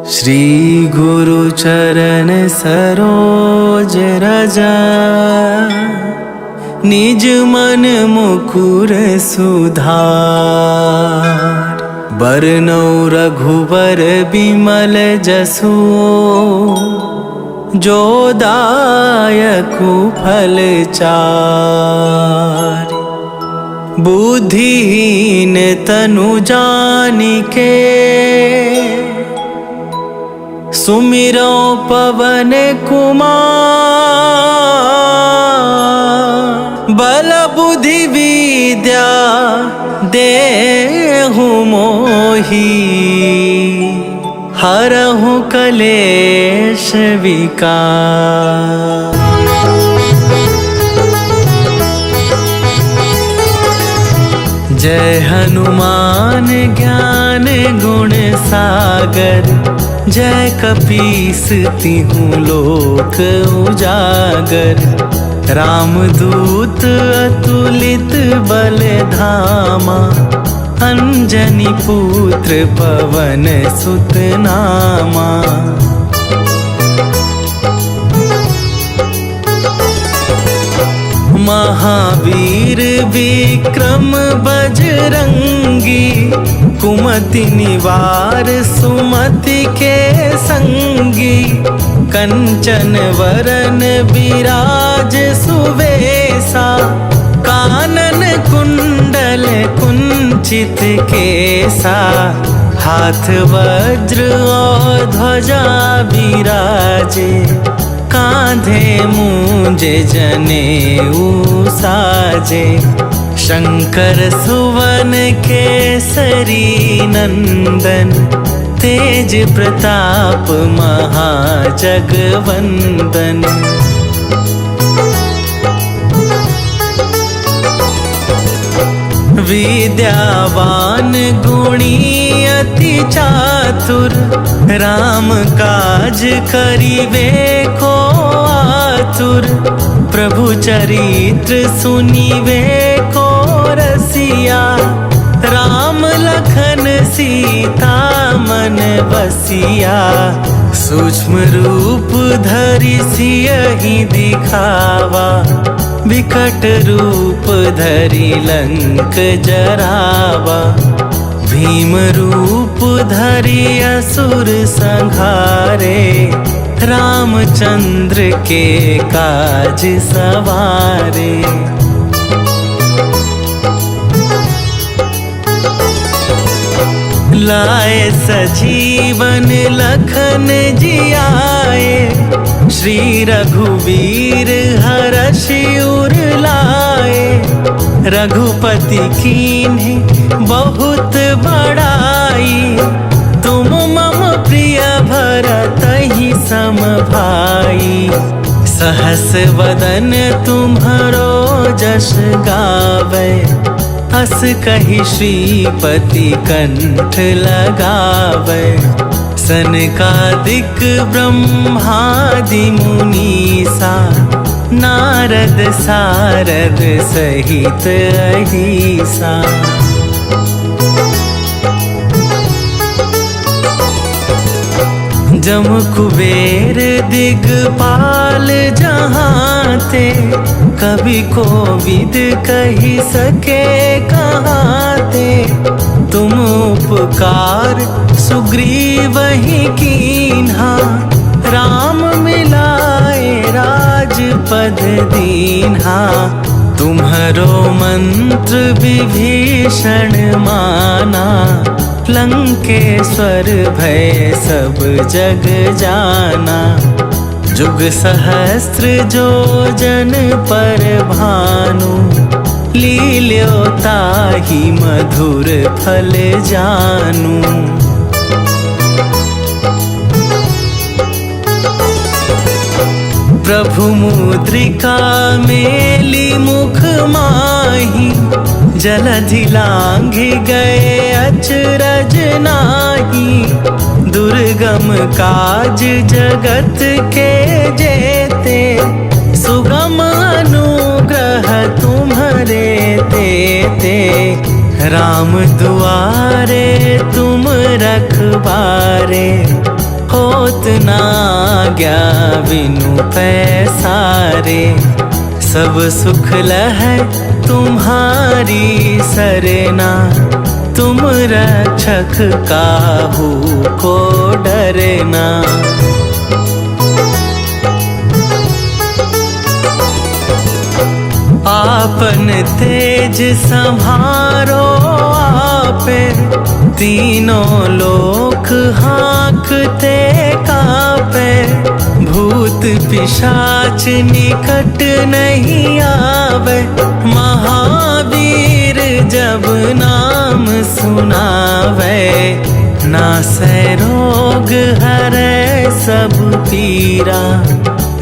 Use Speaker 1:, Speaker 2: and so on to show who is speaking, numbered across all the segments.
Speaker 1: श्री गुरु चरण सरोज रजा, निज मन मुकुर सुधार। बरनौ रघुबर बिमल जसु, जो दायकु फल चार। बुद्धिहीन तनु जानिके, सुमिरो पवन कुमार। बल बुद्धि विद्या देहु मोहि, हरहु कलेश विकार। जय हनुमान ज्ञान गुण सागर, जय कपीस तिहु लोक उजागर। रामदूत अतुलित बल धामा, अंजनी पुत्र पवन सुत नामा। महावीर विक्रम बजरंगी, कुमति निवार सुमति के संगी। कंचन वरन विराज सुवेशा, कानन कुंडल कुंचित केसा। हाथ वज्र और ध्वजा विराजे, कांधे मूंजे जनेऊ साजे। शंकर सुवन केसरी नंदन, तेज प्रताप महाजगवंदन। विद्यावान गुणी अति चातुर, राम काज करिवे को आतुर। प्रभु चरित्र सुनिवे को रसिया, राम लखन सीता मन बसिया। सूक्ष्म रूप धरि सियहि दिखावा, विकट रूप धरि लंक जरावा। भीम रूप धरि असुर संहारे, रामचंद्र के काज सवारे। लाए सजीवन लखन जियाए, श्री रघुवीर हरषि उर लाए। रघुपति कीन्ही बहुत बड़ाई, तुम मम प्रिय भरतहि सम भाई। सहस वदन तुम्हरो जस गावे, अस कहि श्रीपति कंठ लगावे। सनकादिक ब्रह्मादि मुनीसा, नारद सारद सहित अहिसा। जम कुबेर दिगपाल जहाँ थे, कवि कोविद कहि सके कहाँ थे। तुम उपकार सुग्रीवहि कीन्हा, राम मिलाए राजपद दीन्हा। तुम्हरो मंत्र विभीषण माना, लंकेश्वर भय सब जग जाना। जुग सहस्त्र जो जन पर भानु, लील्यो ताहि मधुर फल जानू। प्रभु मुद्रिका मेली मुख माही, जलधि लांघि गए अचरज नाही। दुर्गम काज जगत के जेते, सुगम अनुग्रह तुम्हरे तेते। राम दुआरे तुम रखबारे, ना गया बिनु पैसारे, सब सुख लहै तुम्हारी सरना, तुम रक्षक काहू को डरना। आपन तेज संभारो आपे, तीनों लोक हाँकते कापे, भूत पिशाच निकट नहीं आवे, महावीर जब नाम सुनावे, नासै रोग हरै सब पीरा,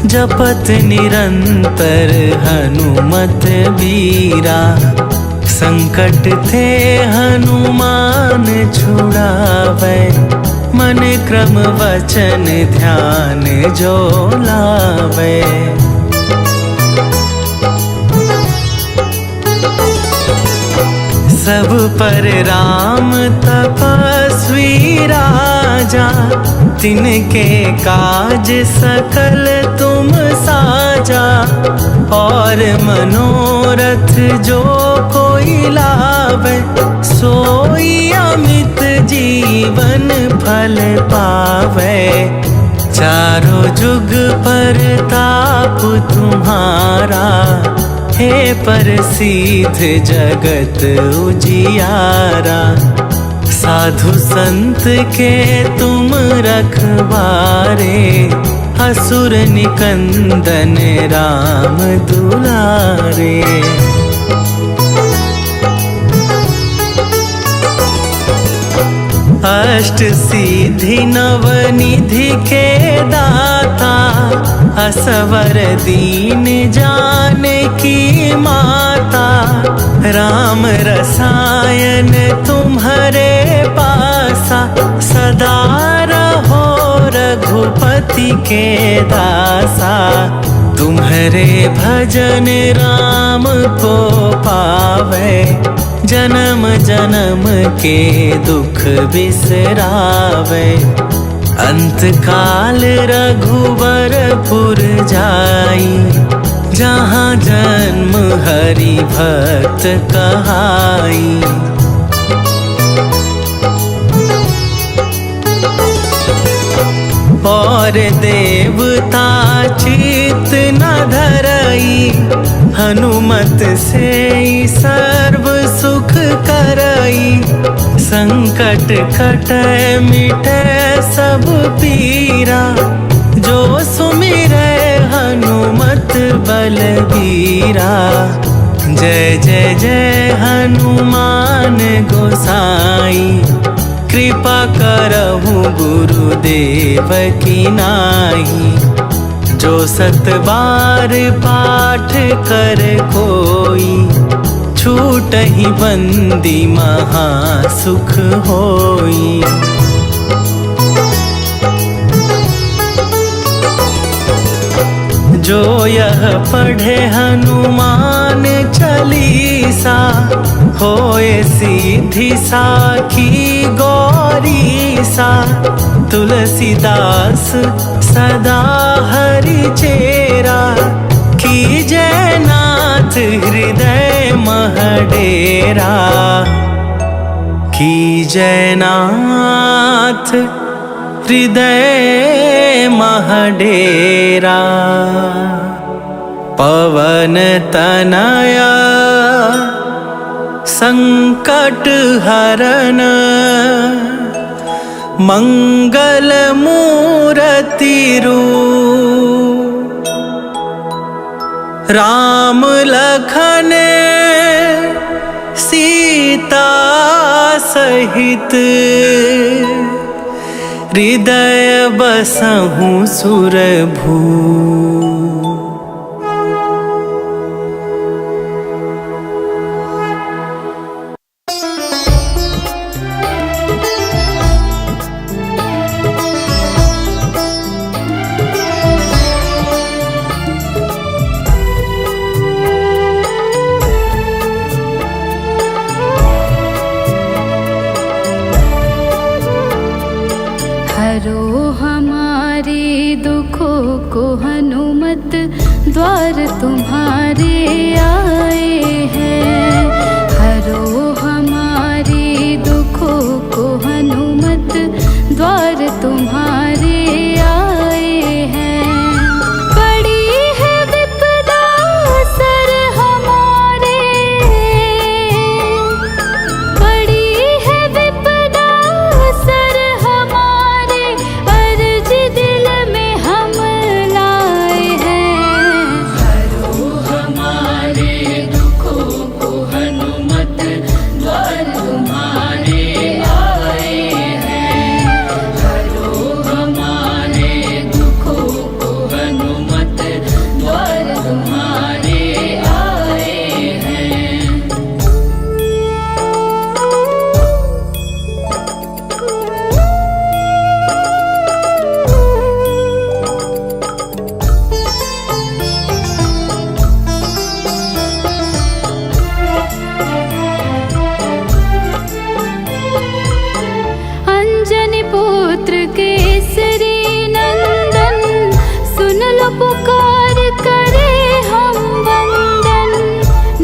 Speaker 1: जपत निरंतर हनुमत बीरा, संकट थे हनुमान छुड़ावे, मन क्रम वचन ध्यान जो लावे। सब पर राम तपस्वी राजा, तिनके काज सकल तुम साजा, और मनोरथ जो कोई लावे, सोई अमित जीवन फल पावे, चारों जुग पर ताप तुम्हारा, हे प्रसिद्ध जगत उजियारा, साधु संत के तुम रखवारे, असुर निकंदन राम दुलारे। अष्ट सिद्धि नवनिधि के दाता, असवर दीन जानकी माता, राम रसायन तुम्हारे पासा, सदा रहो रघुपति के दासा, तुम्हारे भजन राम को पावे, जन्म जन्म के दुख बिसरावे, अंत काल रघुवरपुर जाई, जहाँ जन्म हरि भक्त कहाई। और देवता चित न धरई, हनुमत से सर्व सुख करई, संकट कटै मिटै सब पीरा, जो सुमिरै हनुमत बलबीरा। जय जय जय हनुमान गोसाई, कृपा करहु गुरुदेव की नाई, जो सत बार पाठ कर कोई, छूटहि बंदी महा सुख होई। जो यह पढ़े हनुमान चालीसा, होए सीधी साखी गौरीसा, तुलसीदास सदा हरि चेरा, कीजय नाथ हृदय मह डेरा, कीजय नाथ हृदय मह डेरा। पवन तनया संकट हरन, मंगल मूर्ति रूप, राम लखन सीता सहित, हृदय बसहु सुरभू।
Speaker 2: हरो हमार हमारे दुखों को हनुमत द्वार तुम्हारे आए हैं। हरो हमारे दुखों को हनुमत द्वार तुम्हारे आए हैं। पड़ी है विपदा सर हमारे, पड़ी है विपदा सर हमारे, अर्ज दिल में हम लाए हैं। हरो हमारे दुखों को हनुमत द्वार तुम्हारे आए हैं। हरो हमारे दुखों को हनुमत द्वार तुम्हारे आए हैं। अंजनी पुत्र केसरी नंदन, सुन लो पुकार करे हम वंदन।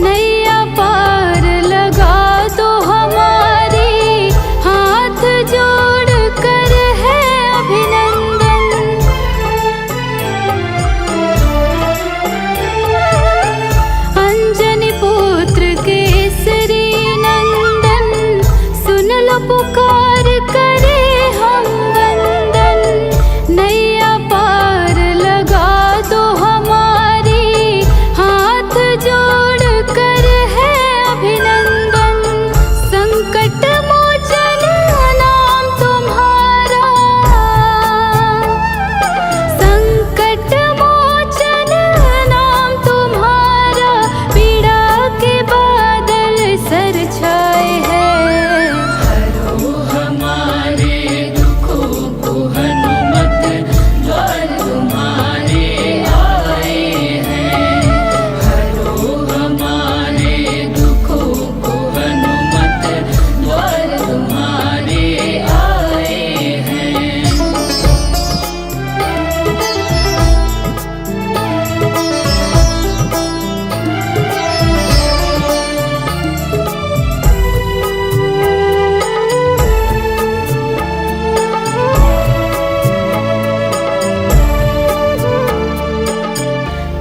Speaker 2: नैया पार लगा दो हमारी, हाथ जोड़ कर है अभिनंदन। अंजनी पुत्र केसरी नंदन, सुन लो पुकार करे हम वंदन। नैया पार लगा दो हमारी, हाथ जोड़ कर है अभिनंदन। संकट मोचन नाम तुम्हारा, संकट मोचन नाम तुम्हारा, पीड़ा के बादल सर छाए हैं। हरो हमारे दुखों को हनुमत द्वार तुम्हारे आए हैं। हरो हमारे दुखों को हनुमत द्वार तुम्हारे आए हैं।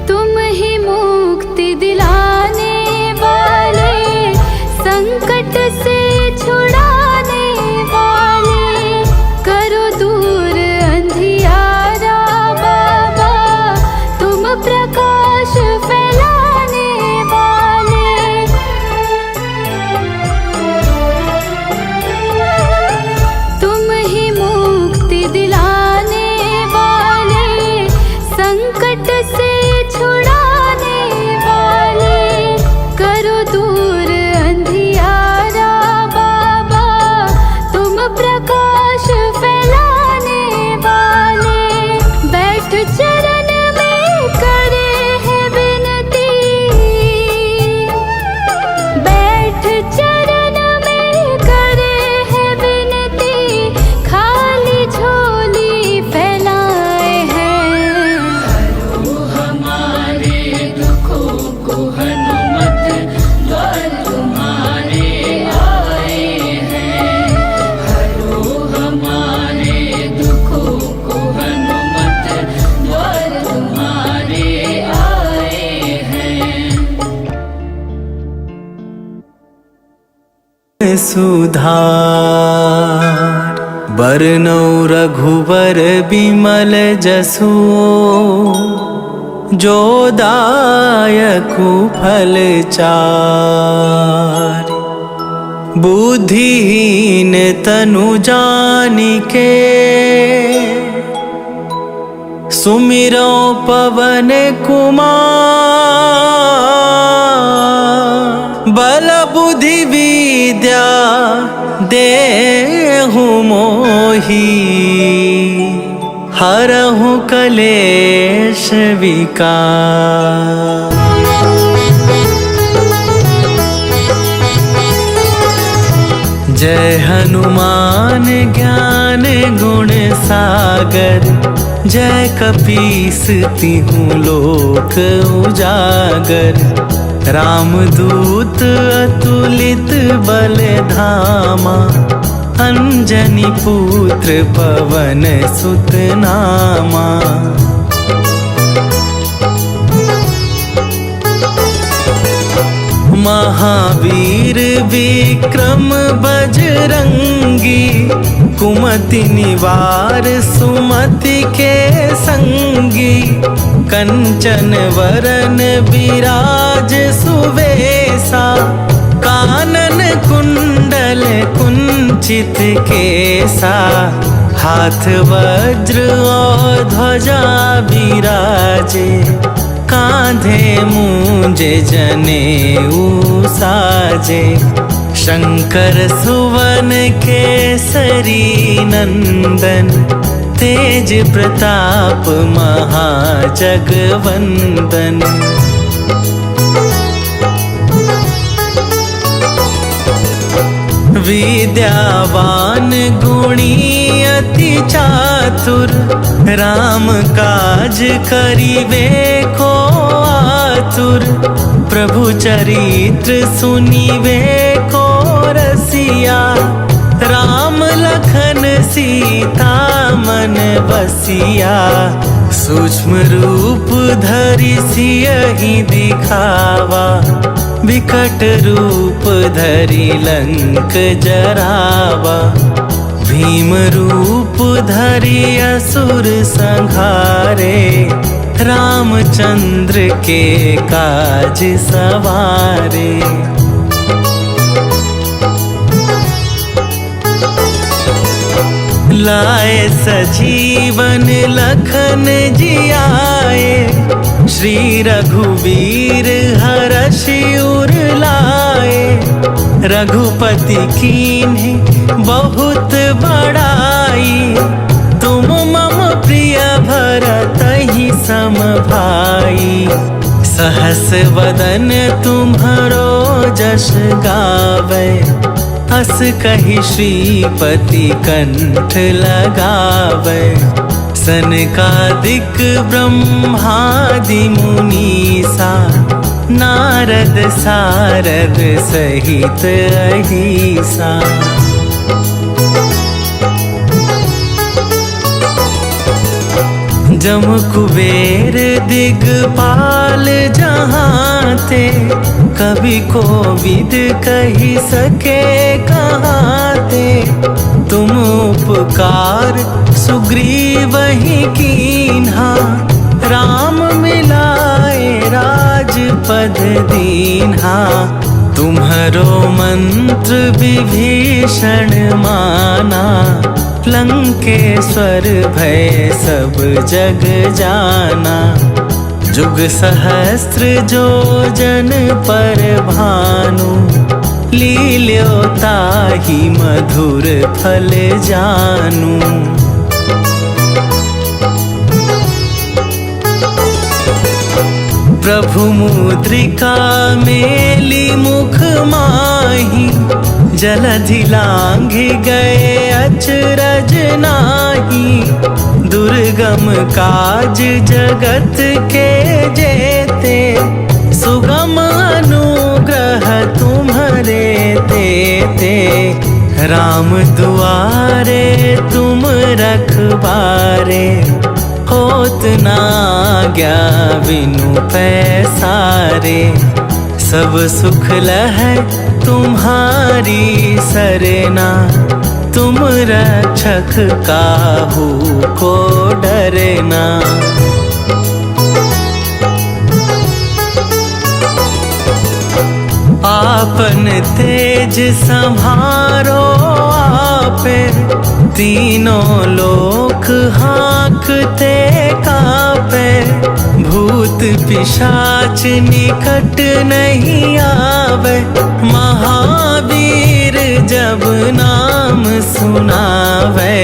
Speaker 2: तुम ही मुक्ति दिलाने वाले, संकट से छुड़ाने वाले। करो दूर अंधियारा बाबा, तुम प्रकाश फैलाने वाले। तुम ही मुक्ति दिलाने वाले, संकट से छुड़ाने वाले। करो दूर अंधियारा बाबा, तुम प्रकाश फैलाने वाले। बैठ चरण में करे है विनती, बैठ चरण में करे है विनती, खाली झोली फैलाए हैं। हरो हमारे दुखों को हनुमत द्वार तुम्हारे आए हैं। हरो हमारे दुखों को हनुमत द्वार तुम्हारे आए हैं।
Speaker 1: सुधार बरनौ रघुवर बिमल जसु, जो दायकु फल चार। बुद्धिहीन तनु जानिके, सुमिरो पवन कुमार। बल बुद्धि विद्या देहु मोहि, हरहु कलेश विकार। जय हनुमान ज्ञान गुण सागर, जय कपीसती हूँ लोक उजागर। रामदूत अतुलित बल धामा, अंजनी पुत्र पवन सुत नामा। महावीर विक्रम बजरंगी, कुमति निवार सुमति के संगी। कंचन वरन विराज सुवेसा, कानन कुंडल कुंचित केसा। हाथ वज्र और ध्वजा विराजे, कांधे मूंजे जनेऊ साजे। शंकर सुवन केसरी नंदन, तेज प्रताप महाजगवंदन। विद्यावान गुणी अति चातुर, राम काज करिवे को आतुर। प्रभु चरित्र सुनिवे को रसिया, राम लखन सीता मन बसिया। सूक्ष्म रूप धरि सियहि दिखावा, विकट रूप धरि लंक जरावा। भीम रूप धरि असुर संहारे, रामचंद्र के काज सवारे। लाए सजीवन लखन जियाए, श्री रघुवीर हरषि उर लाए। रघुपति कीन्ही बहुत बड़ाई, तुम मम प्रिय भरतहि सम भाई। सहस वदन तुम्हरो जस गावे, अस कहि श्रीपति कंठ लगावे। सनकादिक ब्रह्मादि मुनीसा, नारद सारद सहित अहिसा। जम कुबेर दिगपाल जहाते, कवि कोविद कहि सके कहाते। तुम उपकार सुग्रीवहि कीन्हा, राम मिलाए राजपद दीन्हा। तुम्हरो मंत्र विभीषण माना, लंकेश्वर भय सब जग जाना। जुग सहस्त्र जो जन पर भानु, लील्यो ताहि मधुर फल जानू। प्रभु मुद्रिका मेली मुख माही, जलधि लांघि गए अचरज नाही। दुर्गम काज जगत के जेते, सुगम अनुग्रह तुम्हरे तेते। राम दुआरे तुम रखबारे, होत न आज्ञा बिनु पैसारे। सब सुख लहै तुम्हारी सरना, तुम रक्षक काहू को डरना। आपन तेज संभारो आपे, तीनों लोक हाँकते कापे। भूत पिशाच निकट नहीं आवे, महावीर जब नाम सुनावे।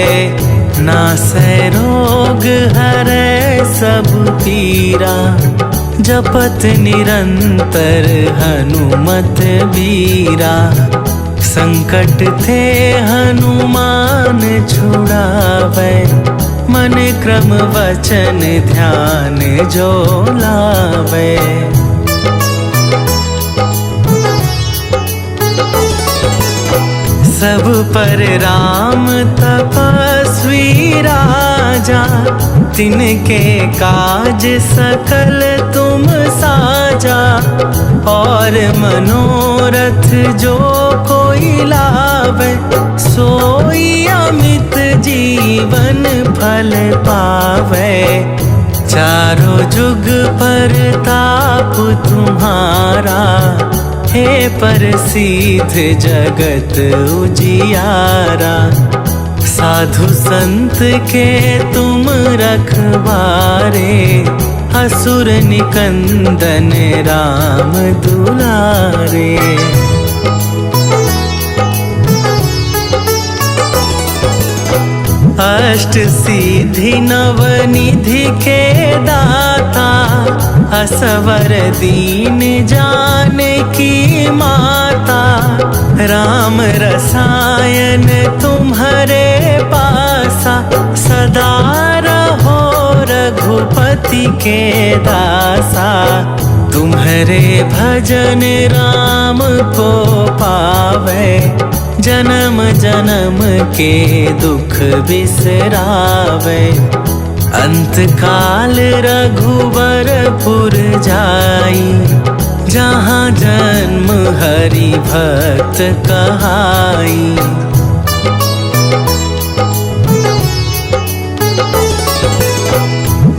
Speaker 1: नासै रोग हरै सब पीरा, जपत निरंतर हनुमत बीरा। संकट थे हनुमान छुड़ावे, मन क्रम वचन ध्यान जो लावे। सब पर राम तपस्वी राजा, तिनके काज सकल तुम साजा। और मनोरथ जो कोई लावे, सोई अमित जीवन फल पावे। चारों जुग पर ताप तुम्हारा, हे प्रसिद्ध जगत उजियारा। साधु संत के तुम रखवारे, असुर निकंदन राम दुलारे। अष्ट सिद्धि नवनिधि के दाता, असवर दीन जानकी माता। राम रसायन तुम्हारे पासा, सदा रहो रघुपति के दासा। तुम्हारे भजन राम को पावे, जन्म जन्म के दुख बिसरावे। अंत काल रघुवरपुर जाई, जहाँ जन्म हरि भक्त कहाई।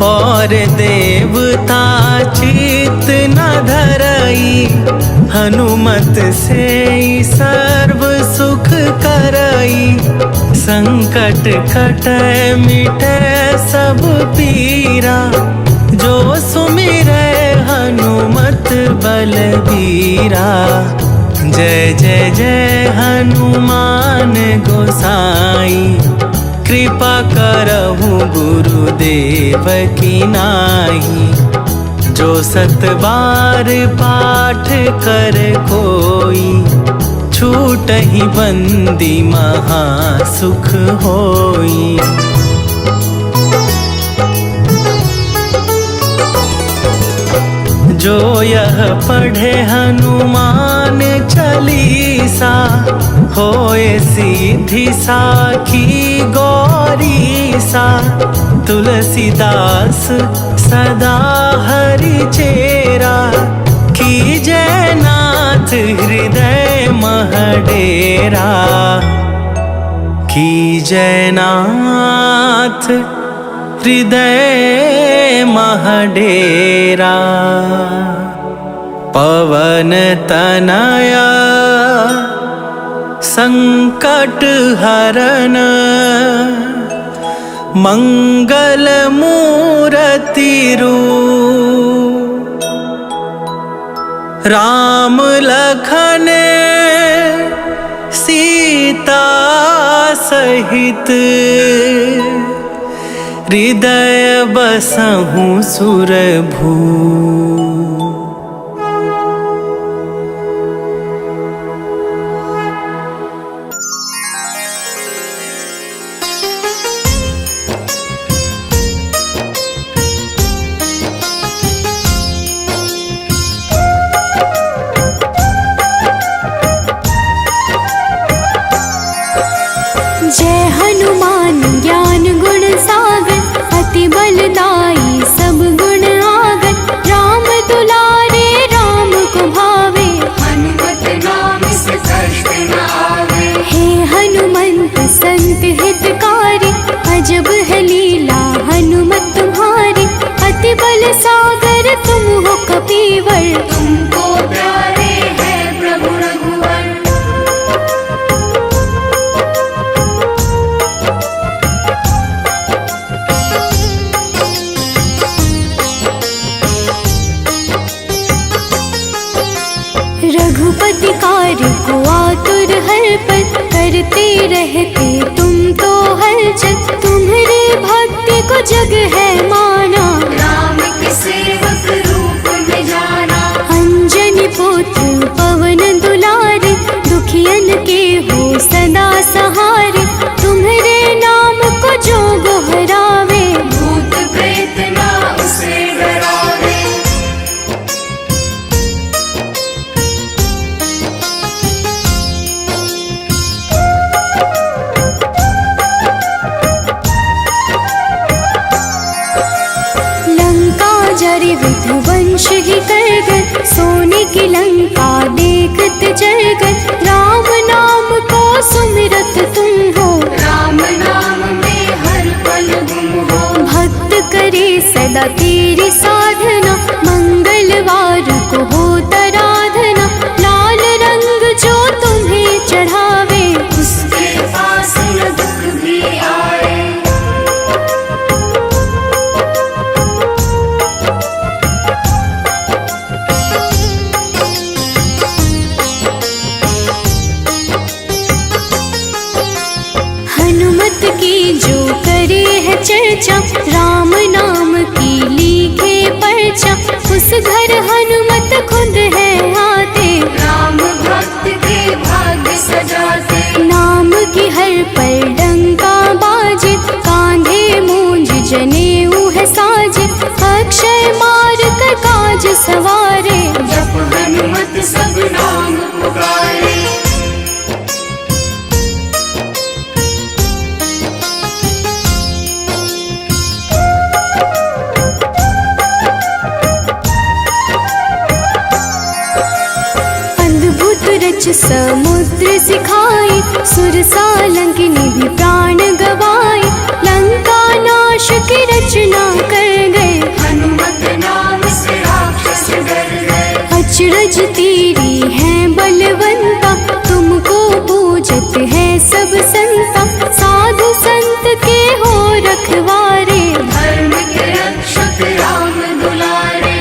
Speaker 1: और देवता चित न धरई, हनुमत से सर्व सुख करई। संकट कटै मिटै सब पीरा, जो सुमिरै हनुमत बलबीरा। जय जय जय हनुमान गोसाई, कृपा करहु गुरुदेव की नाई। जो सत बार पाठ कर कोई, छूटहि बंदी महा सुख होई। जो यह पढ़े हनुमान चालीसा, होए सिद्धि साखी गौरीसा। तुलसीदास सदा हरि चेरा, कीजै नाथ हृदय मह डेरा। कीजै नाथ हृदय मह डेरा। पवन तनया संकट हरन, मंगल मूरति रूप। राम लखन सीता सहित, हृदय बसहु सुरभू।
Speaker 2: जय हनुमान ज्ञान गुण सागर, अति बलदाई सब गुण आगर। राम दुलारे राम को भावे,
Speaker 3: हनुमत नाम से कष्ट न आवे।
Speaker 2: हे हनुमंत संत हितकारी, अजब है लीला हनुमत तुम्हारी। अति बल सागर तुम हो कपीवर,
Speaker 3: तुमको प्यारे है प्रभु रघुवर।
Speaker 2: रघुपति कार्य को आतुर हर पल, करते रहते तुम तो हलचल। तुम्हारे भक्ति को जग है माना,
Speaker 3: राम के सेवक रूप में जाना।
Speaker 2: अंजनी पुत्र पवन दुलारे, दुखियन के हो सदा सहारे। तुम्हारे नाम को जो गोहरावे, अरे विध्वंस ही कर गए, सोने की लंका देखत जल गए। राम नाम को सुमिरत तुम हो,
Speaker 3: राम नाम में हर पल गुम हो।
Speaker 2: भक्त करे सदा तेरी साधना, मंगलवार को हो आराधना। लाल रंग जो तुम्हें चढ़ावे,
Speaker 3: उसके पास न दुख भी आए।
Speaker 2: हनुमत की जो करे है चर्चा, राम नाम की लिखे पर्चा। उस घर हनुमत खुद है आते,
Speaker 3: राम भक्त के भाग्य सजाते।
Speaker 2: नाम की हर पल डंका बाजे, कांधे मूंज जनेऊ है साजे। अक्षय मार्ग काज सवारे,
Speaker 3: जप हनुमत सब नाम पुकारे।
Speaker 2: रच समुद्र सिखाई, सुर सालंकिनी भी प्राण गवाई। लंका नाश की रचना कर गए,
Speaker 3: हनुमत नाम से राक्षस डर गए।
Speaker 2: अचरज तेरी है बलवंता, तुमको पूजत है सब संता। साधु संत के हो रखवारे,
Speaker 3: धर्म के रक्षक राम दुलारे।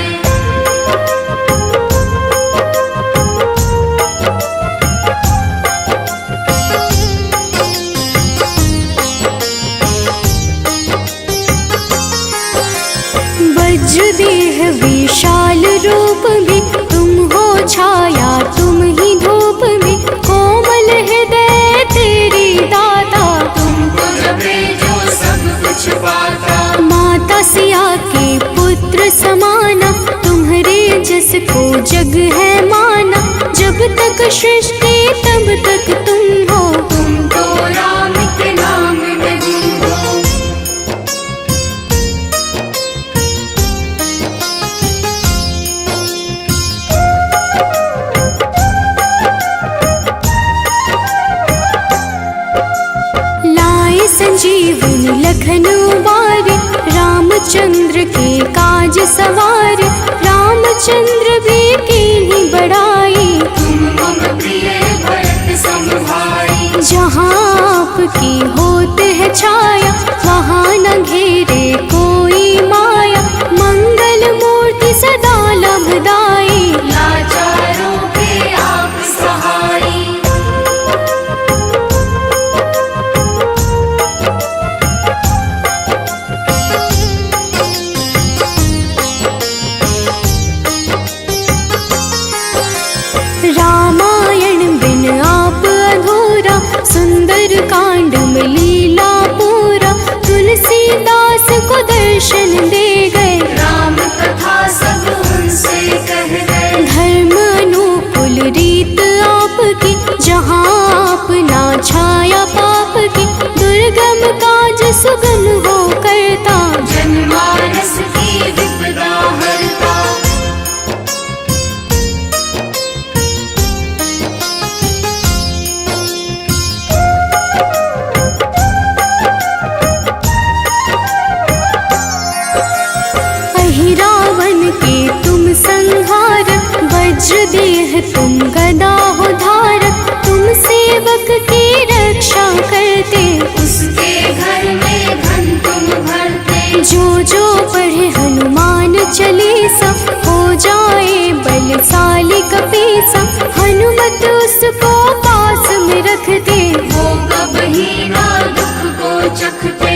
Speaker 2: वज्र देह विशाल रूप में, तुम हो छाया तुम ही धूप में। कोमल हृदय तेरी दाता,
Speaker 3: तुमको जपे जो सब कुछ पाता।
Speaker 2: माता सिया के पुत्र समाना, तुम्हारे जस को जग है माना। जब तक सृष्टि तब तक तुम हो,
Speaker 3: तुमको राम के नाम में गुम हो।
Speaker 2: लाए संजीवनी लखन उबारे, रामचंद्र के काज सवारे। रामचंद्र भी कीन्ही बड़ाई,
Speaker 3: तुम मम प्रिय भरत सम भाई।
Speaker 2: जहाँ आपकी होत है छाया, वहाँ न घेरे कोई माया। मंगल मूर्ति सदा लाभदाई,
Speaker 3: लाचारों के आप सहाई।
Speaker 2: रामायण बिन आप अधूरा, सुंदर कांड में लीला पूरा। तुलसीदास को दर्शन दे गए,
Speaker 3: राम कथा सब उनसे कह गए।
Speaker 2: धर्म अनुकूल रीत आपकी, जहाँ अपना छाया पाप की। दुर्गम काज सुगम हो करता,
Speaker 3: जनमानस की विपदा हरता।
Speaker 2: रावण के तुम संहारक, वज्र देह तुम गदा हो धारक। तुम सेवक की रक्षा करते,
Speaker 3: उसके घर में धन तुम भरते।
Speaker 2: जो पढ़े हनुमान चालीसा, हो जाए बलशाली कपीसा। हनुमत उसको पास में रखते,
Speaker 3: वो कभी ना दुख को चखते।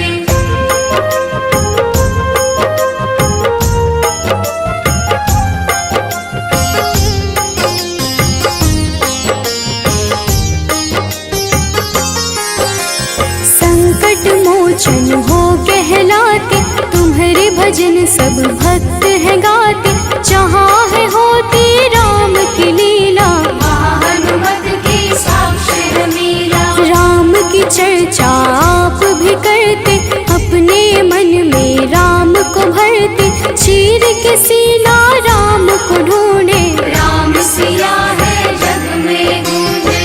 Speaker 2: संकट मोचन हो कहलाते, तुम्हारे भजन सब भक्त है गाते। जहाँ है होती राम की लीला,
Speaker 3: वहाँ हनुमत की साक्षी है मीरा।
Speaker 2: राम की चर्चा आप भी करते, अपने मन में राम को भर धरती, चीर के सीना राम को ढूंढे।
Speaker 3: राम सिया है जग में गूंजे।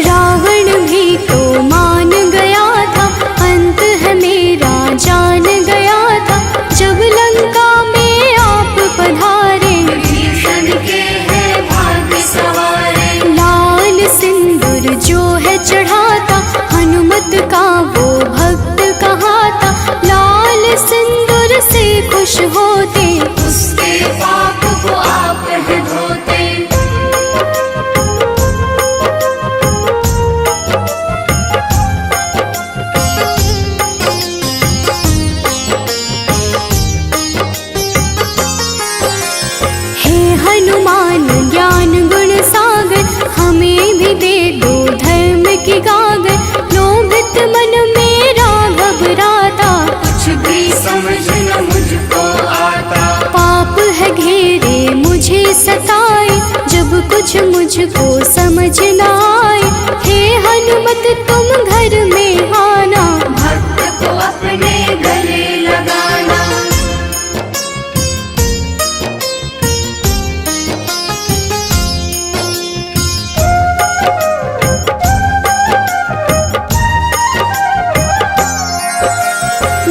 Speaker 2: रावण भी तो मान गया था, अंत है मेरा जान गया था, जब लंका में आप पधारे।
Speaker 3: भीषण के है भाग्य सवारे।
Speaker 2: लाल सिंदूर जो है चढ़ा था, हनुमत का वो भक्त कहा था, लाल सिंदूर से खुश होते,
Speaker 3: उसके पाप को आप है धोते।
Speaker 2: हे हनुमान ज्ञान गुण सागर, हमें भी दे दो धर्म की गागर, लोभित मन मेरा घबराता,
Speaker 3: कुछ भी समझ न मुझको आता।
Speaker 2: पाप है घेरे मुझे सताए, जब कुछ मुझको समझ न आए, हे हनुमत तुम घर में आना,
Speaker 3: भक्त को अपने गले लगाना।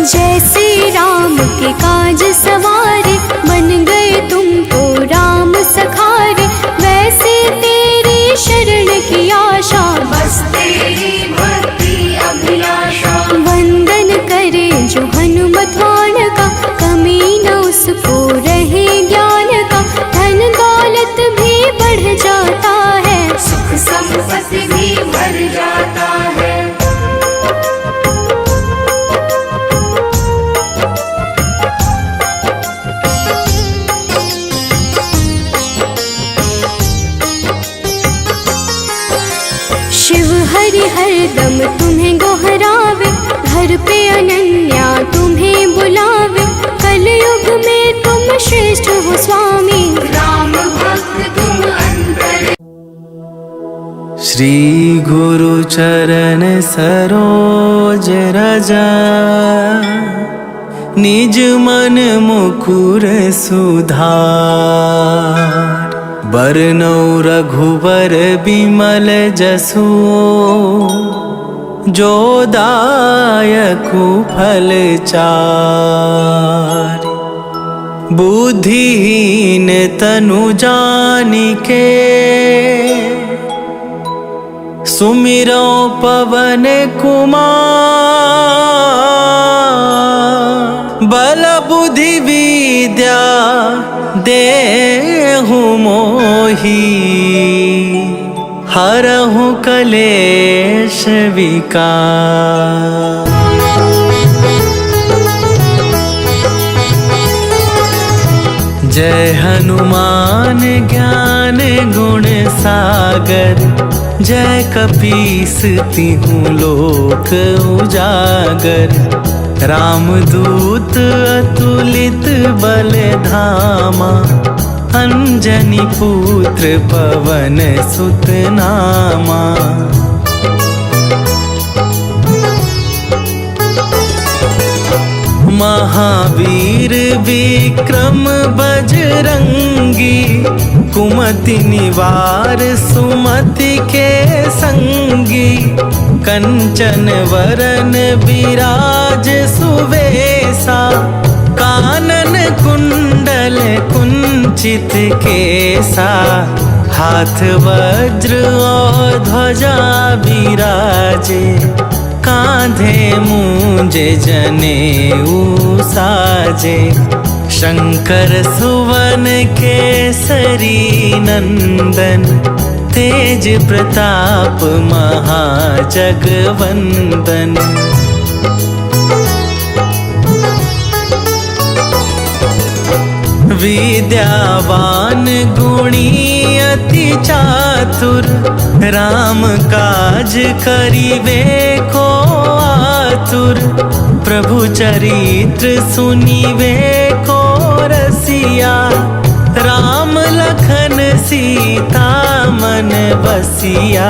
Speaker 2: जैसे राम के काज सवारे, बन गए तुम तो राम सखारे, वैसे तेरी शरण की आशा,
Speaker 3: बस तेरी भक्ति अभिलाषा।
Speaker 2: वंदन करे जो हनुमतान का, कमी न उसको रहे ज्ञान का, धन दौलत भी बढ़ जाता है,
Speaker 3: सुख संपत्ति भी भर जाता है।
Speaker 2: शिव हरि हरदम तुम्हें गोहरावे, घर पे अनन्या तुम्हें बुलावे, कलयुग में तुम श्रेष्ठ हो स्वामी,
Speaker 3: राम भक्त तुम अंतर।
Speaker 1: श्री गुरु चरण सरोज रजा, निज मन मुकुर सुधार, बरनौ रघुबर बिमल जसु, जो दायकु फल चार, बुद्धिहीन तनु जानिके, सुमिरो पवन कुमार, बल बुद्धि विद्या देहु मोहि, हरहु कलेश विकार। जय हनुमान ज्ञान गुण सागर, जय कपीस तिहुँ लोक उजागर, रामदूत अतुलित बल धामा, अंजनी पुत्र पवन सुत नामा। महावीर विक्रम बजरंगी, कुमति निवार सुमति के संगी, कंचन वरन विराज सुवेसा, कानन कुंडल कुंचित केसा, हाथ वज्र और ध्वजा विराजे, कांधे मूंजे जनेऊ साजे, शंकर सुवन केसरी नंदन, तेज प्रताप महाजगवंदन। विद्यावान गुणी अति चातुर, राम काज करिवे को आतुर, प्रभु चरित्र सुनिवे को रसिया, सीता मन बसिया,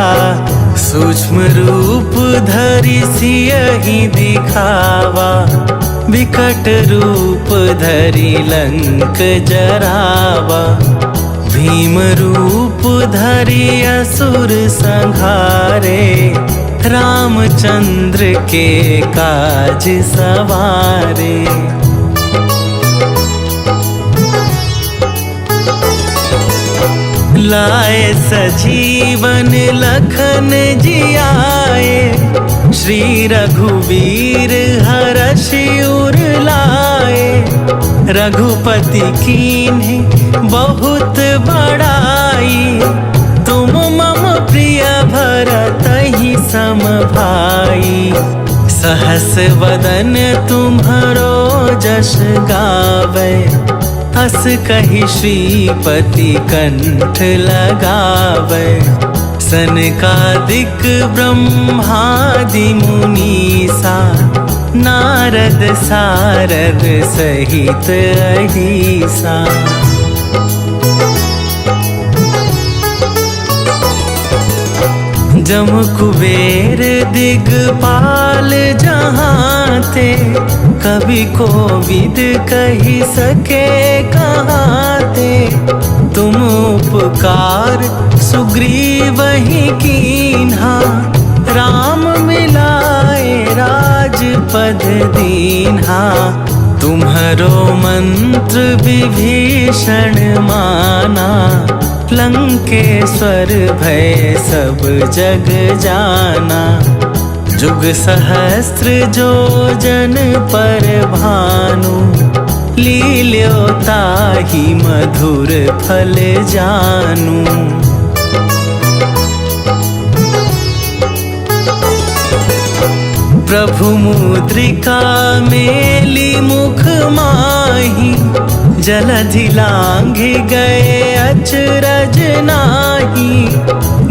Speaker 1: सूक्ष्म रूप धरि सियहि दिखावा, विकट रूप धरि लंक जरावा, भीम रूप धरि असुर संहारे, रामचंद्र के काज सवारे। लाए सजीवन लखन जियाए, श्री रघुवीर हरषि उर लाए, रघुपति कीन्हे बहुत बड़ाई, तुम मम प्रिय भरतहि सम भाई, सहस वदन तुम्हरो जस गावे, अस कहि श्रीपति कंठ लगावे, सनकादिक ब्रह्मादि मुनीसा, नारद सारद सहित अहिसा। जम कुबेर दिगपाल जहाँ थे, कवि कोविद कही सके कहाँ थे, तुम उपकार सुग्रीवहि कीन्हा, राम मिलाए राजपद दीन्हा, तुम्हरो मंत्र विभीषण माना, लंकेश्वर भय सब जग जाना, जुग सहस्त्र जो जन पर भानु, लील्यो ताहि मधुर फल जानू। प्रभु मुद्रिका मेली मुख माही, जलधि लांघि गए अचरज नाही,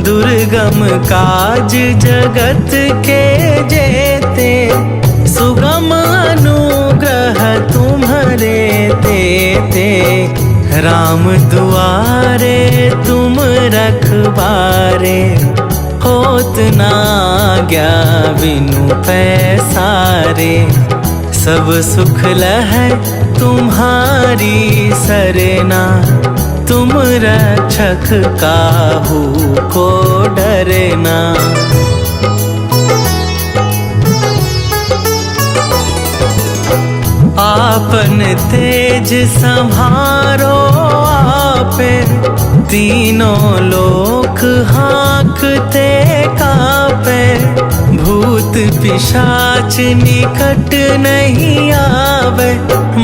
Speaker 1: दुर्गम काज जगत के जेते, सुगम अनुग्रह तुम्हरे तेते, राम दुआरे तुम रखबारे, होत न आज्ञा बिनु पैसारे, सब सुख लहै तुम्हारी सरना, तुम रक्षक काहू को डरना। आपन तेज संभारो आपे, तीनों लोक हाँकते कापे, भूत पिशाच निकट नहीं आवे,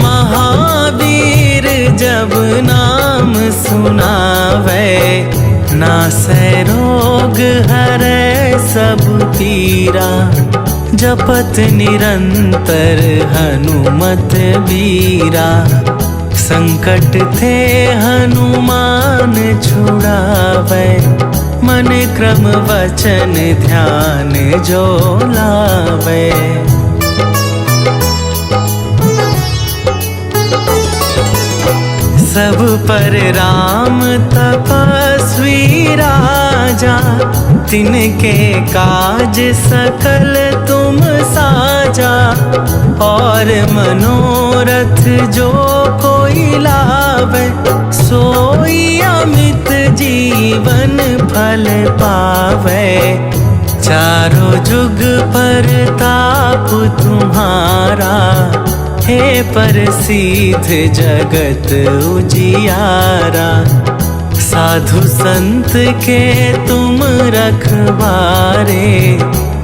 Speaker 1: महावीर जब नाम सुनावे, नासै रोग हरै सब पीरा, जपत निरंतर हनुमत बीरा, संकट थे हनुमान छुड़ावे, मन क्रम वचन ध्यान जो लावे। सब पर राम तपस्वी राजा, तिनके काज सकल तुम साजा, और मनोरथ जो कोई लावे, सोई अमित जीवन फल पावे, चारों जुग परताप तुम्हारा, हे प्रसिद्ध जगत उजियारा, साधु संत के तुम रखवारे,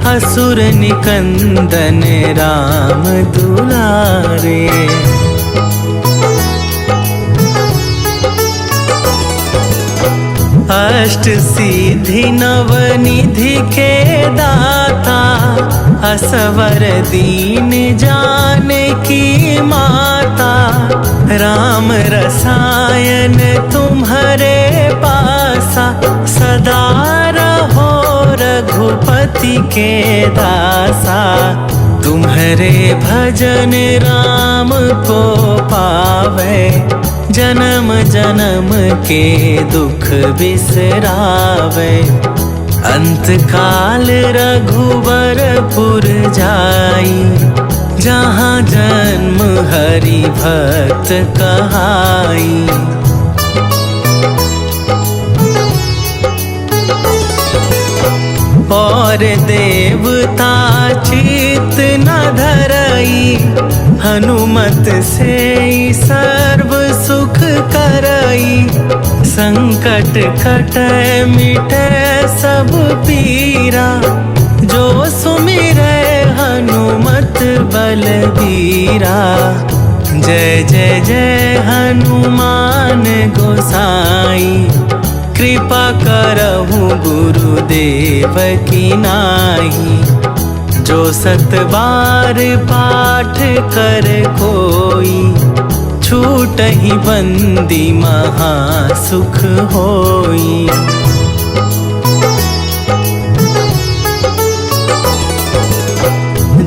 Speaker 1: असुर निकंदन राम दुलारे। अष्ट सिद्धि नवनिधि के दाता, असवर दीन जानकी माता, राम रसायन तुम्हारे पासा, सदा रहो रघुपति के दासा, तुम्हारे भजन राम को पावे, जन्म जन्म के दुख बिसरावे। अंत काल रघुबरपुर जाई, जहाँ जन्म हरि भक्त कहाई। और देवता चित न धरई, हनुमत से सर्व सुख करई। संकट कटै मिटै सब पीरा, जो सुमिरै हनुमत बलबीरा। जय जय जय हनुमान गोसाई, कृपा करहु गुरुदेव की नाई। जो सत बार पाठ कर कोई, छूटहि बंदी महा सुख होई।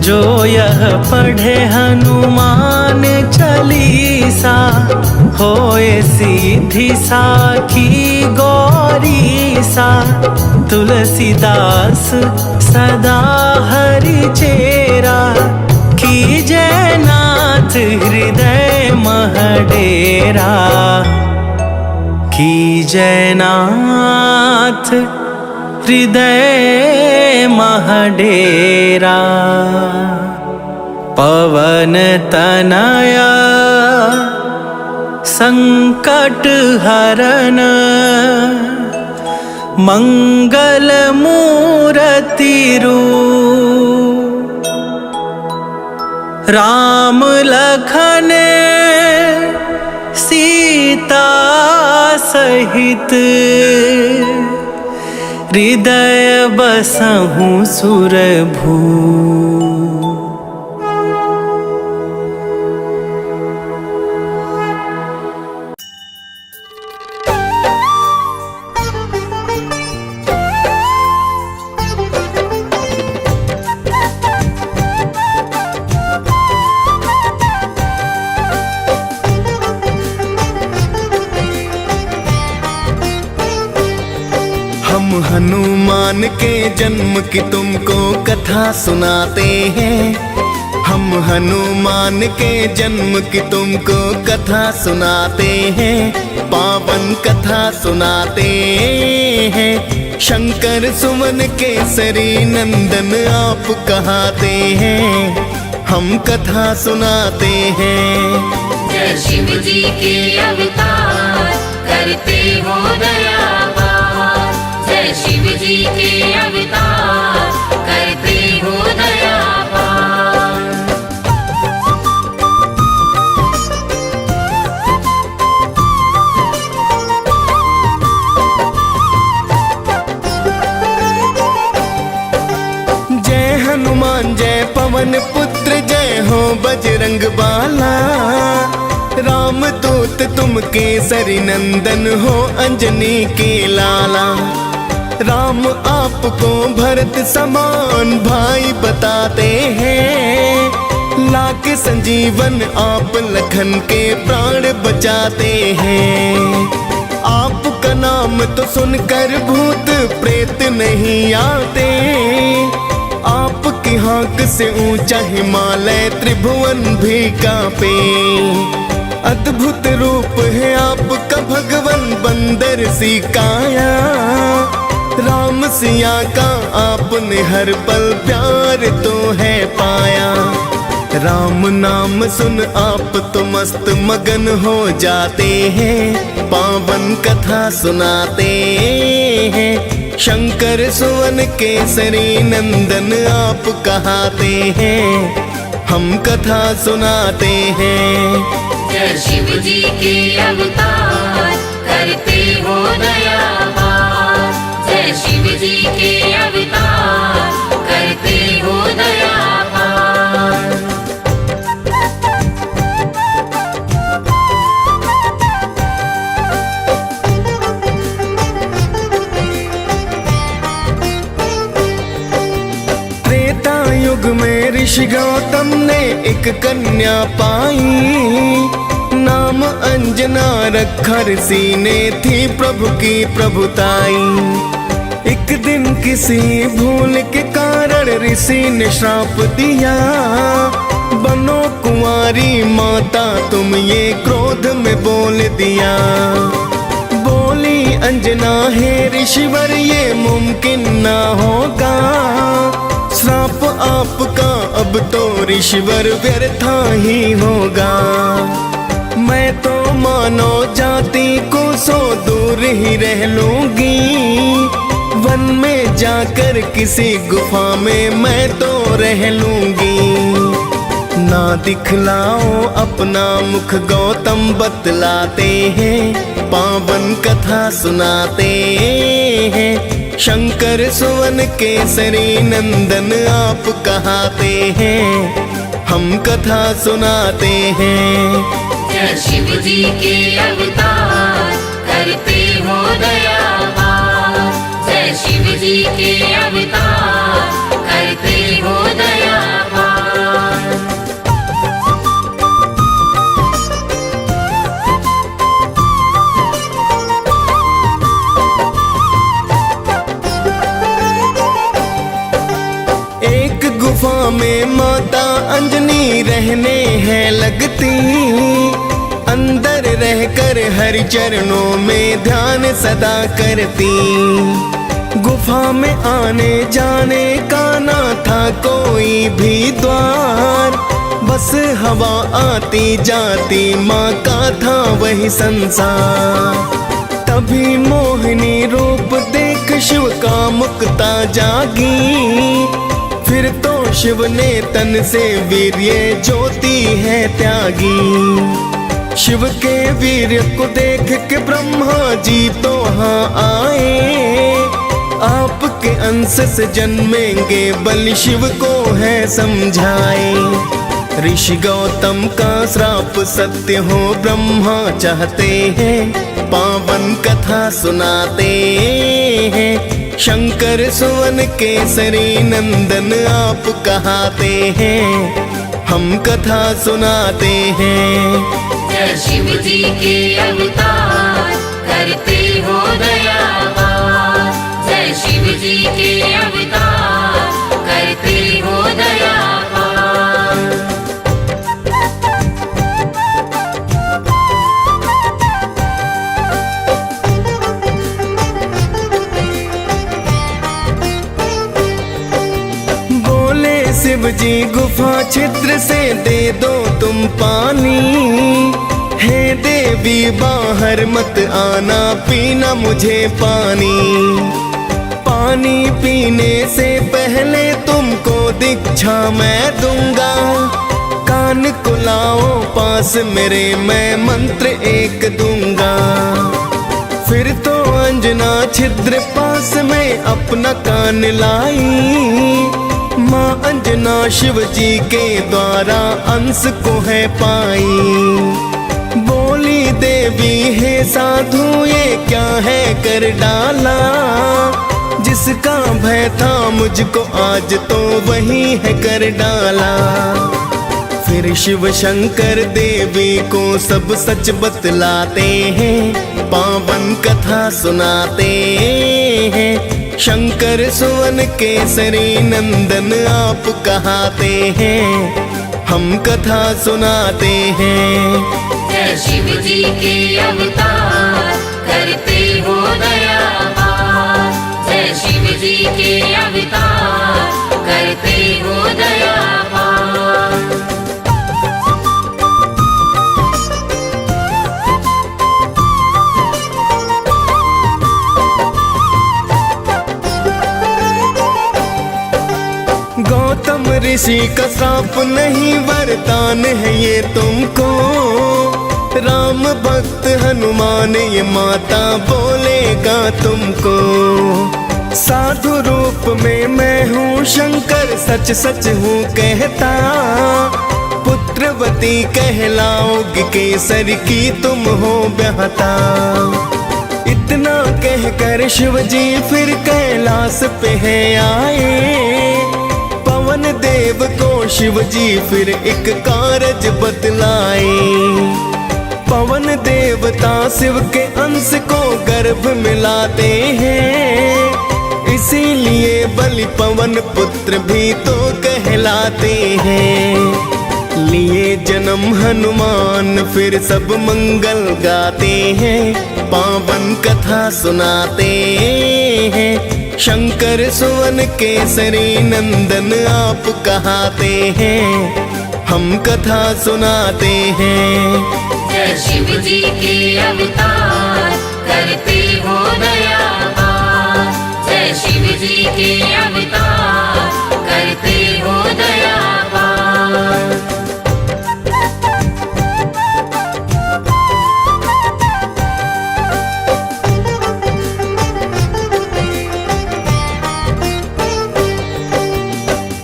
Speaker 1: जो यह पढ़े हनुमान चालीसा, होए सीधी साखी गौरीसा। तुलसीदास सदा हरि चेरा, कीजय नाथ हृदय मह डेरा। कीजय नाथ हृदय मह डेरा। पवन तनया संकट हरन, मंगल मूरति रूप। राम लखन सीता सहित, हृदय बसहु सुरभू।
Speaker 4: हम हनुमान के जन्म की तुमको कथा सुनाते हैं। हम हनुमान के जन्म की तुमको कथा सुनाते हैं। पावन कथा सुनाते हैं। शंकर सुमन केसरी नंदन आप कहाते हैं। हम कथा सुनाते हैं।
Speaker 3: जय शिव जी के अवतार, करते हो दया पार। जय शिव जी के अवतार, करते हो दया पार।
Speaker 4: जय हनुमान जय पवन पुत्र, जय हो बजरंग बाला। राम दूत तुम केसरी नंदन हो, अंजनी के लाला। राम आपको भरत समान भाई बताते हैं। लाके संजीवन आप लखन के प्राण बचाते हैं। आपका नाम तो सुनकर भूत प्रेत नहीं आते। आपकी हाक से ऊंचा हिमालय त्रिभुवन भी कांपे। अद्भुत रूप है आपका भगवन बंदर सी काया। राम सिया का आपने हर पल प्यार तो है पाया। राम नाम सुन आप तो मस्त मगन हो जाते हैं। पावन कथा सुनाते हैं। शंकर सुवन केसरी नंदन आप कहाते हैं। हम कथा सुनाते हैं।
Speaker 3: जय शिव जी के अवतार, करते हो दया पार। जय शिव जी के अवतार, करते हो दया पार।
Speaker 4: त्रेता युग में ऋषि गौतम ने एक कन्या पाई। नाम अंजना रखा ऋषि ने थी प्रभु की प्रभुताई। एक दिन किसी भूल के कारण ऋषि ने श्राप दिया, बनो कुंवारी माता तुम, ये क्रोध में बोल दिया। बोली अंजना हे ऋषिवर ये मुमकिन ना होगा, श्राप आपका अब तो ऋषिवर व्यर्था ही होगा। मैं तो मानव जाति को सो दूर ही रह लूंगी, वन में जाकर किसी गुफा में मैं तो रह लूंगी। ना दिखलाओ अपना मुख गौतम बतलाते हैं, पावन कथा सुनाते हैं। शंकर सुवन केसरी नंदन आप कहाते हैं, हम कथा सुनाते हैं।
Speaker 3: जय शिव जी के अवतार करते हो दयावान, जय शिव जी के अवतार करते हो दयावान।
Speaker 4: गुफा में माता अंजनी रहने हैं लगती, अंदर रहकर हरि चरणों में ध्यान सदा करती। गुफा में आने जाने का ना था कोई भी द्वार, बस हवा आती जाती माँ का था वही संसार। तभी मोहिनी रूप देख शिव का मुक्ता जागी, फिर तो शिव ने तन से वीर्य ज्योति है त्यागी। शिव के वीर्य को देख के ब्रह्मा जी तो हाँ आए, आपके अंश से जन्मेंगे बलि शिव को है समझाए। ऋषि गौतम का श्राप सत्य हो ब्रह्मा चाहते हैं, पावन कथा सुनाते हैं। शंकर सुवन केसरी नंदन आप कहाते हैं, हम कथा सुनाते हैं।
Speaker 3: जय शिव जी के अवतार करते हो दयावान, जय शिव जी के अवतार करते हो दयावान।
Speaker 4: शिव जी गुफा छिद्र से दे दो तुम पानी, हे देवी बाहर मत आना पीना मुझे पानी। पानी पीने से पहले तुमको दीक्षा मैं दूंगा, कान को लाओ पास मेरे मैं मंत्र एक दूंगा। फिर तो अंजना छिद्र पास में अपना कान लाई, माँ अंजना शिव जी के द्वारा अंश को है पाई। बोली देवी हे साधु ये क्या है कर डाला, जिसका भय था मुझको आज तो वही है कर डाला। फिर शिव शंकर देवी को सब सच बतलाते हैं, पावन कथा सुनाते हैं। शंकर सुवन केसरी नंदन आप कहाते हैं, हम कथा सुनाते हैं।
Speaker 3: जय शिव जी के अवतार करते हो दयावान, जय शिव जी के अवतार करते हो दयावान।
Speaker 4: गौतम ऋषि का श्राप नहीं वरदान है ये तुमको, राम भक्त हनुमान ये माता बोलेगा तुमको। साधु रूप में मैं हूँ शंकर सच सच हूँ कहता, पुत्रवती कहलाओगी केसर की तुम हो ब्याहता। इतना कहकर शिव जी फिर कैलाश पे है आए, पवन देव को शिव जी फिर एक कारज बतलाए। पवन देवता शिव के अंश को गर्भ मिलाते हैं, इसीलिए बलि पवन पुत्र भी तो कहलाते हैं। लिए जन्म हनुमान फिर सब मंगल गाते हैं, पावन कथा सुनाते हैं। शंकर सुवन केसरी नंदन आप कहाते हैं, हम कथा सुनाते हैं।
Speaker 3: जय शिव जी के अवतार करते हो दयावान, जय शिव जी के अवतार करते हो दयावान।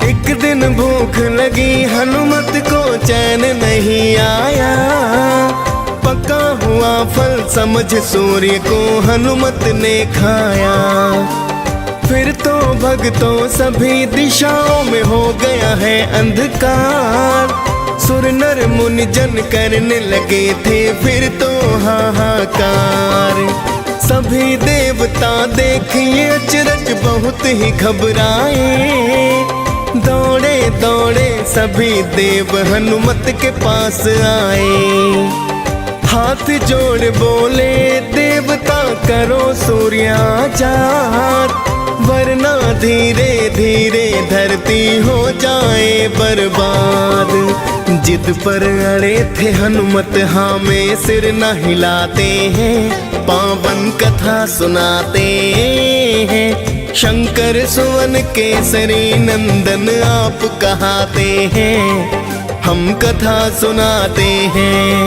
Speaker 4: एक दिन भूख लगी हनुमत को चैन नहीं आया, पका हुआ फल समझ सूर्य को हनुमत ने खाया। फिर तो भक्तों सभी दिशाओं में हो गया है अंधकार, सुर नर मुनि जन करने लगे थे फिर तो हाहाकार। सभी देवता देखिए अचरज बहुत ही घबराए, दौड़े दौड़े सभी देव हनुमत के पास आए। हाथ जोड़ बोले देवता करो सूर्याजात, वरना धीरे धीरे धरती हो जाए बर्बाद। जिद पर अड़े थे हनुमत हाँ में सिर न हिलाते हैं, पावन कथा सुनाते हैं। शंकर सुवन केसरी नंदन आप कहाते हैं, हम कथा सुनाते हैं।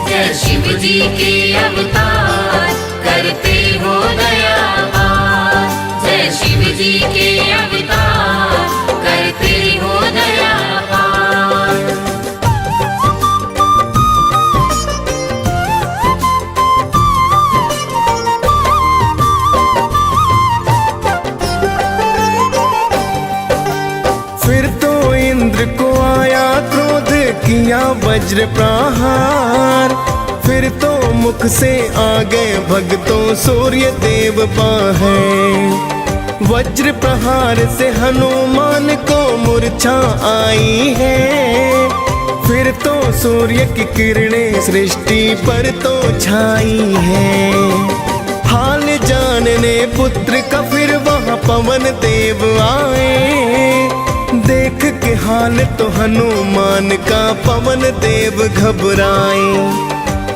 Speaker 3: जय शिव जी के अवतार करते हो दयावान, जय शिव जी के अवतार करते हो दयावान।
Speaker 4: फिर तो इंद्र को आया क्रोध किया वज्र प्रहार, फिर तो मुख से आ गए भक्तों सूर्य देव बाहर। वज्र प्रहार से हनुमान को मूर्छा आई है, फिर तो सूर्य की किरणें सृष्टि पर तो छाई है। हाल जानने पुत्र का फिर वहाँ पवन देव आए, देख के हाल तो हनुमान का पवन देव घबराए।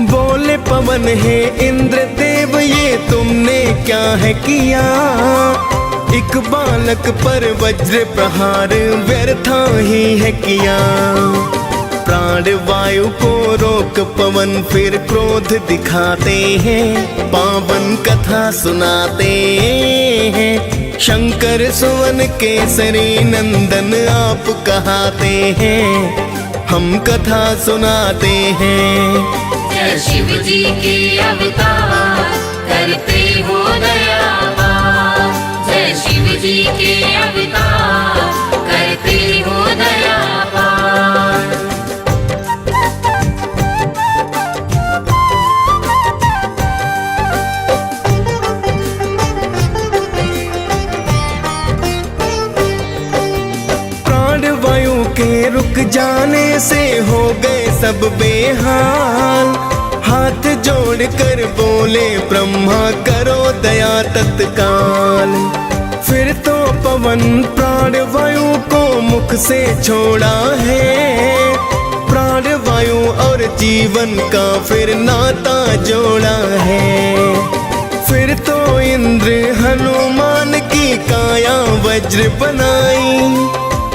Speaker 4: बोले पवन है इंद्र देव ये तुमने क्या है किया, एक बालक पर वज्र प्रहार व्यर्था ही है किया। प्राण वायु को रोक पवन फिर क्रोध दिखाते हैं, पावन कथा सुनाते हैं। शंकर सुवन केसरी नंदन आप कहाते हैं, हम कथा सुनाते हैं।
Speaker 3: जय शिव जी के अवतार करते हो दयावान, जय शिव जी के अवतार करते हो दयावान। के
Speaker 4: रुक जाने से हो गए सब बेहाल, हाथ जोड़ कर बोले ब्रह्मा करो दया तत्काल। फिर तो पवन प्राण वायु को मुख से छोड़ा है, प्राण वायु और जीवन का फिर नाता जोड़ा है। फिर तो इंद्र हनुमान की काया वज्र बनाई,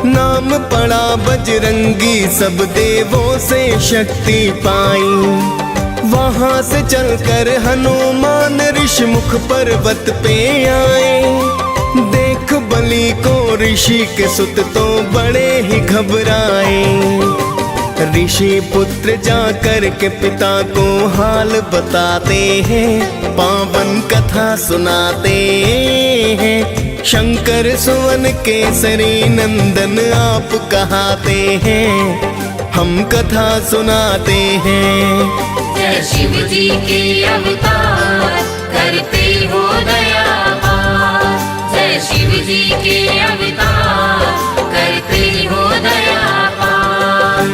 Speaker 4: नाम पड़ा बजरंगी सब देवों से शक्ति पाई। वहां से चलकर हनुमान ऋषिमुख पर्वत पे आए, देख बलि को ऋषि के सुत तो बड़े ही घबराए। ऋषि पुत्र जाकर के पिता को हाल बताते हैं, पावन कथा सुनाते हैं। शंकर सुवन केसरी नंदन आप कहाते हैं, हम कथा सुनाते हैं।
Speaker 3: जय जी के अवतार करते हो दया पार। जय शिव जी के अवतार करते हो दया पार।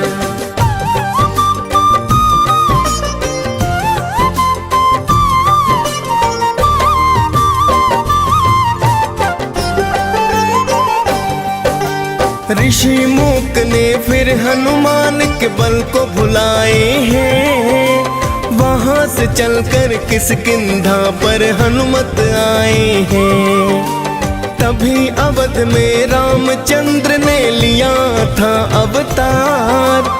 Speaker 4: ऋषि मूक ने फिर हनुमान के बल को भुलाए हैं। वहां से चलकर किष्किंधा पर हनुमत आए हैं। तभी अवध में रामचंद्र ने लिया था अवतार।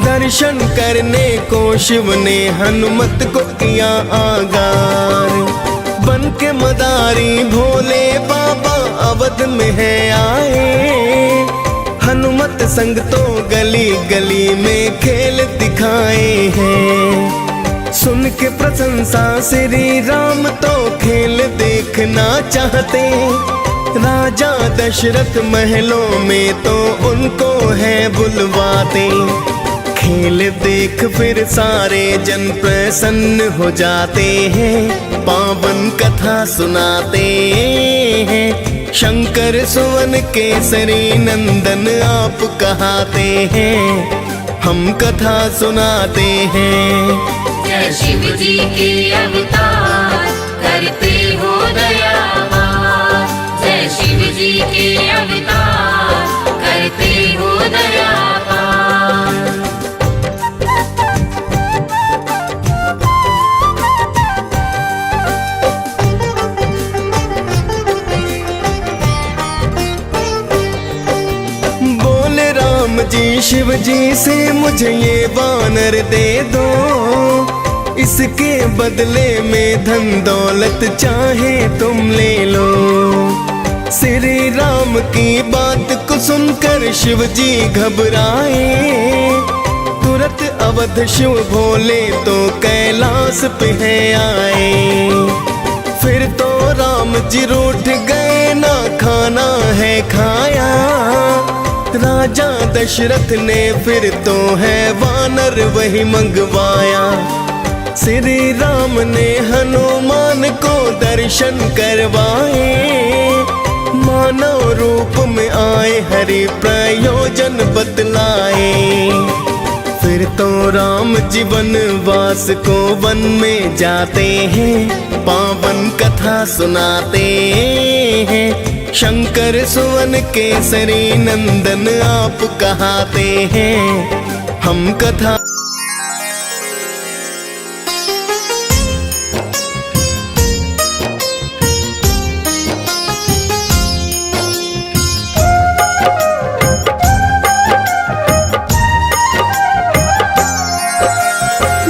Speaker 4: दर्शन करने को शिव ने हनुमत को किया आगार। बन के मदारी भोले बाबा अवध में है आए। हनुमत संग तो गली गली में खेल दिखाए हैं। सुन के प्रशंसा श्री राम तो खेल देखना चाहते। राजा दशरथ महलों में तो उनको है बुलवाते। खेल देख फिर सारे जन प्रसन्न हो जाते हैं। पावन कथा सुनाते हैं। शंकर सुवन केसरी नंदन आप कहाते हैं। हम कथा सुनाते हैं।
Speaker 3: जय शिव जी के अवतार करते हो दया पार। जय शिव जी के अवतार करते हो दया पार।
Speaker 4: जी शिव जी से मुझे ये वानर दे दो। इसके बदले में धन दौलत चाहे तुम ले लो। श्री राम की बात को सुनकर शिव जी घबराए। तुरंत अवध शिव भोले तो कैलाश पे है आए। फिर तो राम जी रूठ गए ना खाना है खाया। राजा दशरथ ने फिर तो है वानर वही मंगवाया। श्री राम ने हनुमान को दर्शन करवाए। मानव रूप में आए हरि प्रयोजन बतलाए। फिर तो राम जी वनवास को वन में जाते हैं। पावन कथा सुनाते हैं। शंकर सुवन केसरी नंदन आप कहाते हैं। हम कथा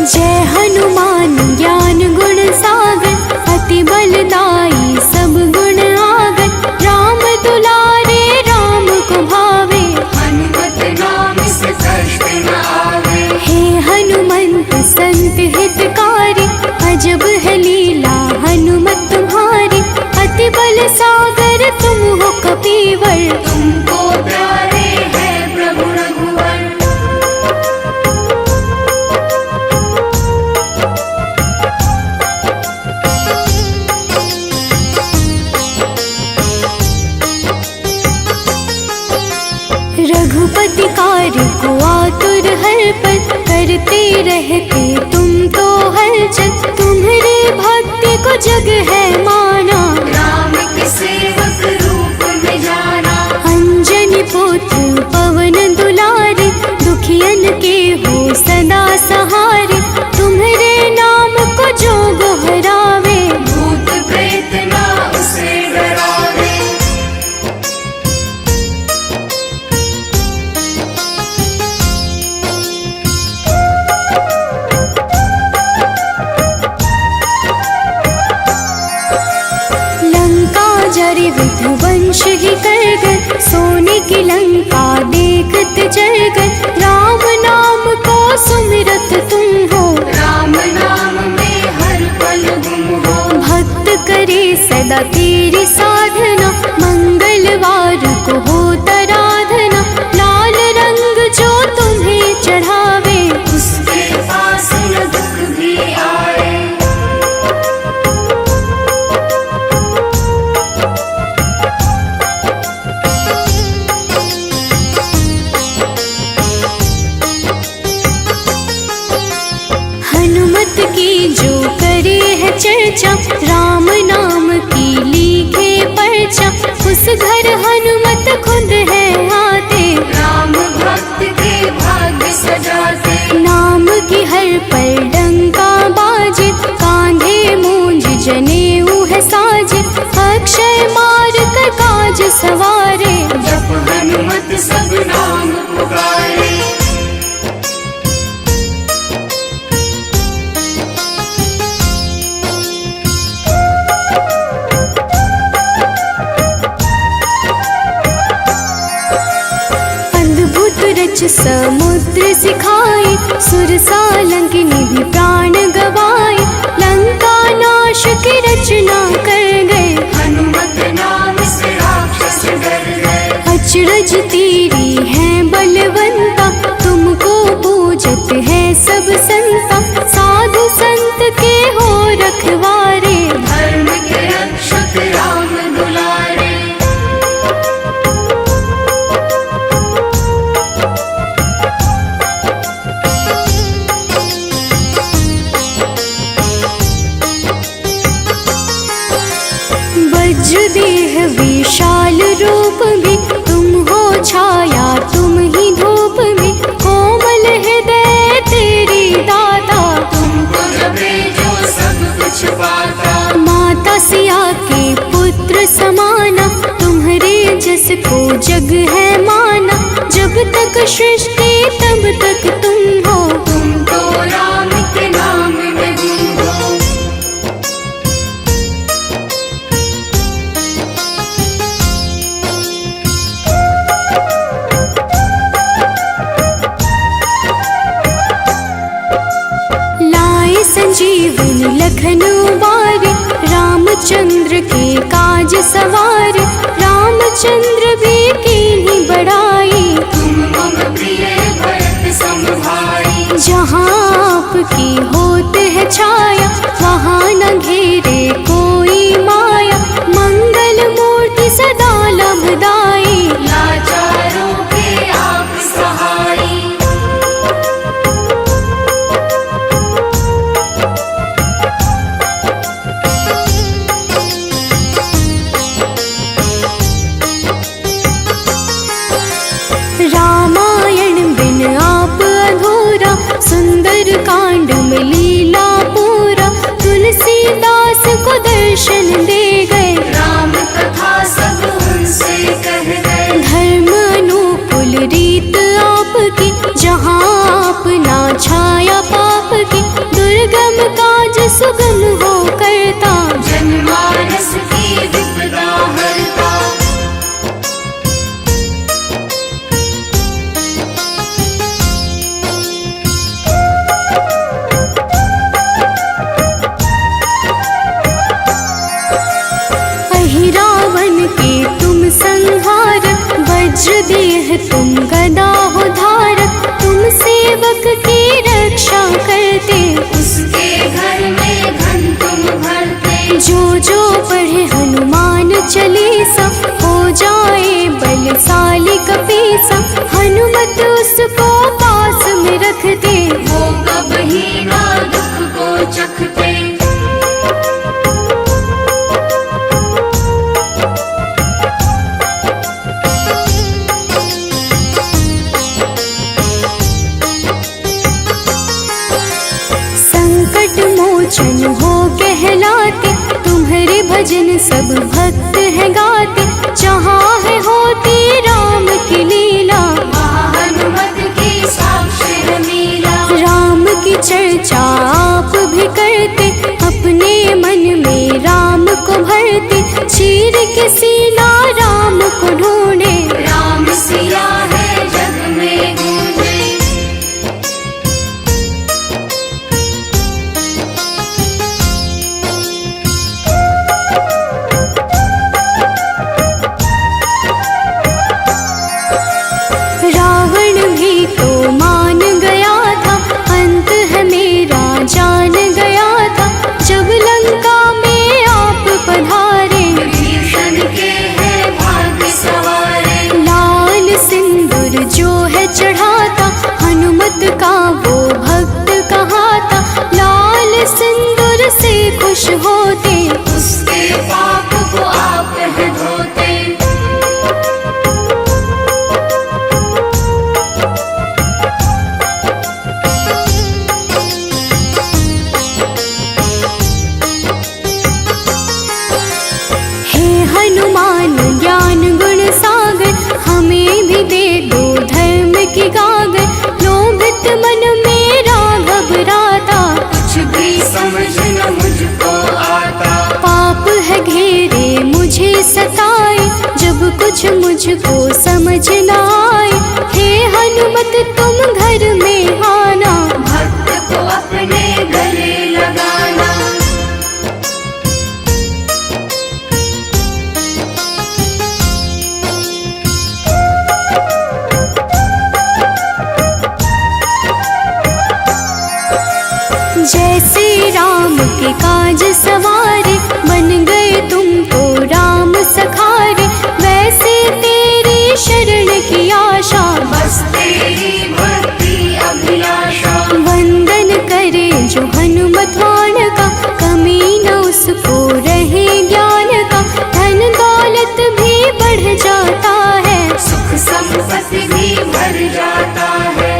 Speaker 2: जय हनुमान ज्ञान गुण सागर अति बलदाई सब गुण आगर। राम दुलारे राम को भावे
Speaker 3: हनुमत नाम से कष्ट न आवे।
Speaker 2: हे हनुमंत संत हितकारी अजब है लीला हनुमत तुम्हारी। अति बल सागर तुम हो कपीवर
Speaker 3: तुमको प्यारे है प्रभु रघुवर।
Speaker 2: रघुपति कार्य को आतुर हर पल करते रहते तुम तो हलचल। तुम्हारे भक्ति को जग है माना
Speaker 3: राम के सेवक रूप में जाना।
Speaker 2: अंजनी पुत्र पवन दुलारे दुखियन के हो सदा सहारे। तुम्हारे नाम को जो गोहरावे
Speaker 3: भूत प्रेत ना उसे डरावे।
Speaker 2: जरि विध्वंस ही कर गए सोने की लंका देखत जल गए। राम नाम को सुमिरत तुम हो
Speaker 3: राम नाम में हर पल गुम हो।
Speaker 2: भक्त करे सदा तेरी साधना मंगलवार को हो तराधना। लाल रंग जो तुम्हें चढ़ावे
Speaker 3: उसके पास न दुख भी आए।
Speaker 2: की जो करे है चर्चा, राम नाम की लिखे पर्चा, उस घर हनुमत खुद है आते,
Speaker 3: राम भक्त के भाग्य सजाते।
Speaker 2: नाम की हर पल डंका बाजे, कांधे मूंज जनेऊ है साजे, अक्षय मार्ग कर काज सवारे,
Speaker 3: जप हनुमत सब नाम पुकारे।
Speaker 2: अद्भुत रच समुद्र सिखाए, सुर सालंकिनी भी प्राण गवाए, लंका नाश की रचना कर गए,
Speaker 3: हनुमत नाम से राक्षस डर गए।
Speaker 2: अचरज तेरी है बलवंता, तुमको पूजत है सब संता, साधु संत के हो रखवारे,
Speaker 3: धर्म के रक्षक राम दुलारे।
Speaker 2: वज्र देह विशाल रूप में, तुम हो छाया तुम ही धूप में, कोमल हृदय तेरी दाता,
Speaker 3: तुमको जपे जो सब कुछ पाता।
Speaker 2: माता सिया के पुत्र समाना, तुम्हारे जस को जग है माना, जब तक सृष्टि तब तक तुम हो,
Speaker 3: तुम तो राम के नाम में गुम हो।
Speaker 2: लाए संजीवनी लखन उबारे, रामचंद्र के काज सवारे, रामचंद्र भी कीन्ही बड़ाई,
Speaker 3: तुम मम प्रिय भरत सम भाई।
Speaker 2: जहाँ आपकी होत है छाया, वहाँ न घेरे कोई माया, मंगल मूर्ति सदा लभदाई,
Speaker 3: लाचारों के आप सहाई।
Speaker 2: रामायण बिन आप अधूरा, सुंदर कांड में लीला पूरा, तुलसीदास को दर्शन दे गए,
Speaker 3: राम कथा सब उनसे कह गए।
Speaker 2: धर्म अनुकूल रीत आपकी, जहाँ अपना छाया पाप की, दुर्गम काज सुगम हो करता,
Speaker 3: जनमानस की विपदा हरता।
Speaker 2: रावण के तुम संहारक, वज्र देह तुम गदा हो धारक, तुम सेवक की रक्षा करते,
Speaker 3: उसके घर में धन तुम भरते।
Speaker 2: जो जो पढ़े हनुमान चालीसा, हो जाए बलशाली कपीसा, हनुमत उसको पास में रखते,
Speaker 3: वो कभी ना दुख को चखते।
Speaker 2: संकट मोचन हो कहलाते, तुम्हारे भजन सब भक्त है गाते, जहाँ है होती राम की लीला,
Speaker 3: वहाँ हनुमत की साक्षी है मीरा।
Speaker 2: राम की चर्चा आप भी करते, अपने मन में राम को भरते, चीर के सीना राम को ढूंढे,
Speaker 3: राम सिया है जग में गूंजे।
Speaker 2: खुश होते,
Speaker 3: उसके पाप को आप है धोते।
Speaker 2: हे हनुमान ज्ञान गुण सागर, हमें भी दे दो धर्म की गागर। लोभित मन मेरा घबराता,
Speaker 3: कुछ भी समझ न मुझको आता।
Speaker 2: पाप है घेरे मुझे सताए, जब कुछ मुझको समझ न आए। हे हनुमत तुम घर में आना,
Speaker 3: भक्त को अपने गले लगाना।
Speaker 2: जैसे राम के काज सवारे, बन गए तुम तो राम सखारे। वैसे तेरी शरण की आशा,
Speaker 3: बस तेरी भक्ति अभिलाषा।
Speaker 2: वंदन करे जो हनुमतान का, कमी न उसको रहे ज्ञान का। धन दौलत भी बढ़ जाता है,
Speaker 3: सुख संपत्ति भी भर जाता है।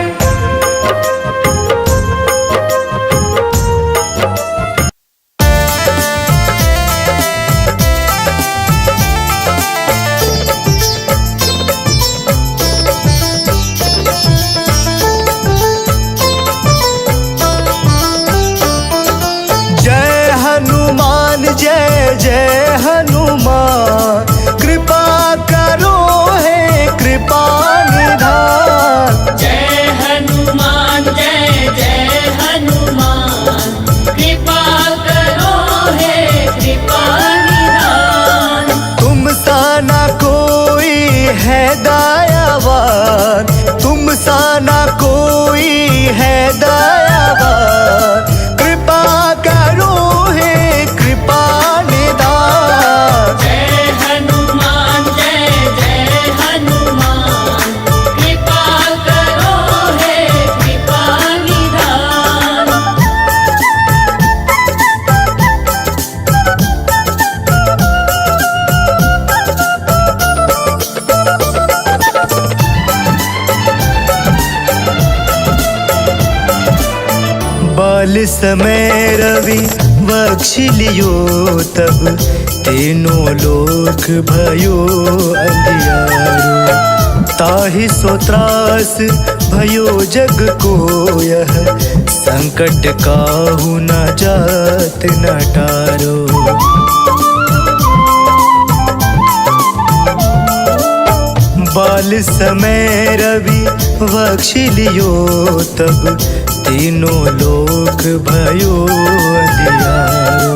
Speaker 4: जय हनुमान जय जय हनुमान, कृपा करो हे कृपा निधान।
Speaker 5: जय हनुमान जय जय हनुमान, कृपा करो हे कृपा निधान।
Speaker 4: तुम सा ना कोई है दयावान, तुम सा ना कोई है दयावान। कृपा करो हे कृपा निधान।
Speaker 5: जय हनुमान जय जय हनुमान, कृपा करो हे कृपा निधान।
Speaker 4: बाल समय रवि बख्श लियो, तब तीनों लोक भयो अंधियारो। ताहि सो त्रास भयो जग को, यह संकट काहू न जात न टारो। बाल समय रवि बख्श लियो, तब तीनों लोक भयो अंधियारो।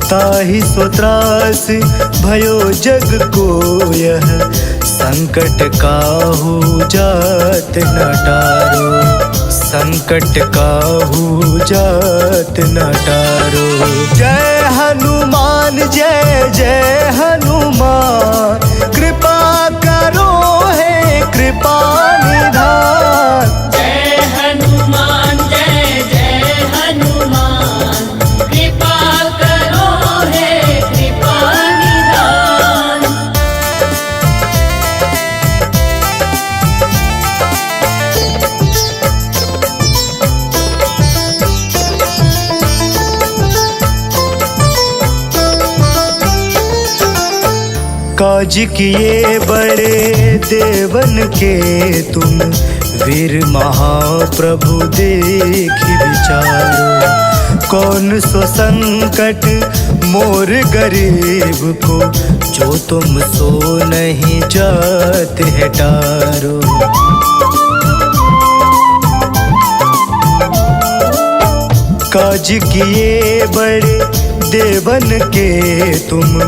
Speaker 4: ताहि सो त्रास भयो जग को, यह संकट काहू जात न टारो। संकट काहू जात न टारो। जय हनुमान जय जय हनुमान, कृपा करो हे कृपा निधान।
Speaker 5: जय हनुमान जय जय हनुमान, कृपा करो हे कृपा निधान।
Speaker 4: काज किए बड़े देवन के तुम, वीर महाप्रभु देखि विचारो। कौन सो संकट मोर गरीब को, जो तुम सो नहीं जात है टारो। काज किए बड़े देवन के तुम,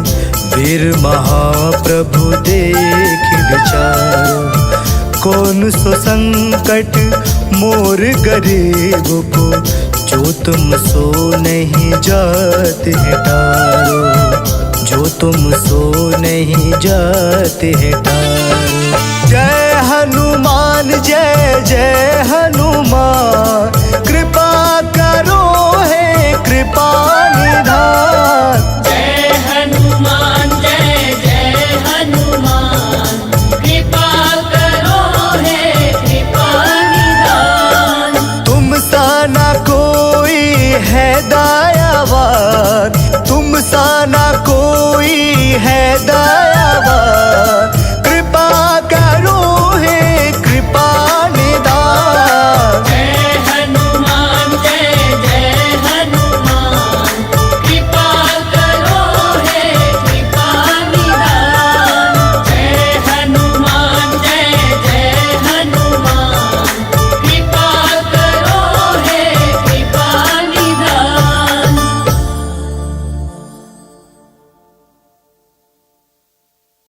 Speaker 4: वीर महाप्रभु देखि विचारो। कौन सो संकट मोर गरीब को, जो तुम सो नहीं जात है टारो। जो तुम सो नहीं जात है टारो। जय हनुमान जय जय हनुमान, कृपा